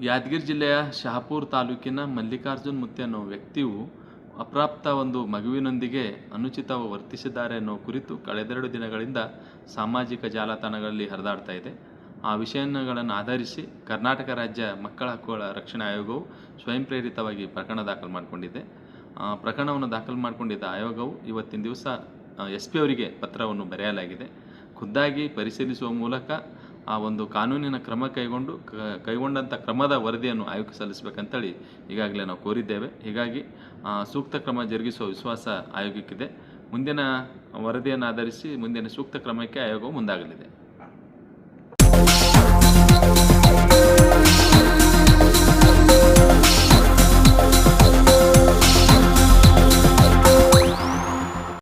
ಯಾದಗಿರಿ ಜಿಲ್ಲೆಯ ಶಹಾಪುರ ತಾಲೂಕಿನ ಮಲ್ಲಿಕಾರ್ಜುನ್ ಮುತ್ಯ ಅನ್ನೋ ವ್ಯಕ್ತಿಯು ಅಪ್ರಾಪ್ತ ಒಂದು ಮಗುವಿನೊಂದಿಗೆ ಅನುಚಿತ ವರ್ತಿಸಿದ್ದಾರೆ ಅನ್ನೋ ಕುರಿತು ಕಳೆದೆರಡು ದಿನಗಳಿಂದ ಸಾಮಾಜಿಕ ಜಾಲತಾಣಗಳಲ್ಲಿ ಹರಿದಾಡ್ತಾ ಇದೆ. ಆ ವಿಷಯಗಳನ್ನು ಆಧರಿಸಿ ಕರ್ನಾಟಕ ರಾಜ್ಯ ಮಕ್ಕಳ ಹಕ್ಕುಗಳ ರಕ್ಷಣಾ ಆಯೋಗವು ಸ್ವಯಂ ಪ್ರೇರಿತವಾಗಿ ಪ್ರಕರಣ ದಾಖಲು ಮಾಡಿಕೊಂಡಿದೆ. ಪ್ರಕರಣವನ್ನು ದಾಖಲು ಮಾಡಿಕೊಂಡಿದ್ದ ಆಯೋಗವು ಇವತ್ತಿನ ದಿವಸ SP ಅವರಿಗೆ ಪತ್ರವನ್ನು ಬರೆಯಲಾಗಿದೆ. ಖುದ್ದಾಗಿ ಪರಿಶೀಲಿಸುವ ಮೂಲಕ ಆ ಒಂದು ಕಾನೂನಿನ ಕ್ರಮ ಕೈಗೊಂಡಂಥ ಕ್ರಮದ ವರದಿಯನ್ನು ಆಯೋಗಕ್ಕೆ ಸಲ್ಲಿಸಬೇಕಂತೇಳಿ ಈಗಾಗಲೇ ನಾವು ಕೋರಿದ್ದೇವೆ. ಹೀಗಾಗಿ ಸೂಕ್ತ ಕ್ರಮ ಜರುಗಿಸುವ ವಿಶ್ವಾಸ ಆಯೋಗಕ್ಕಿದೆ. ಮುಂದಿನ ವರದಿಯನ್ನು ಆಧರಿಸಿ ಮುಂದಿನ ಸೂಕ್ತ ಕ್ರಮಕ್ಕೆ ಆಯೋಗವು ಮುಂದಾಗಲಿದೆ.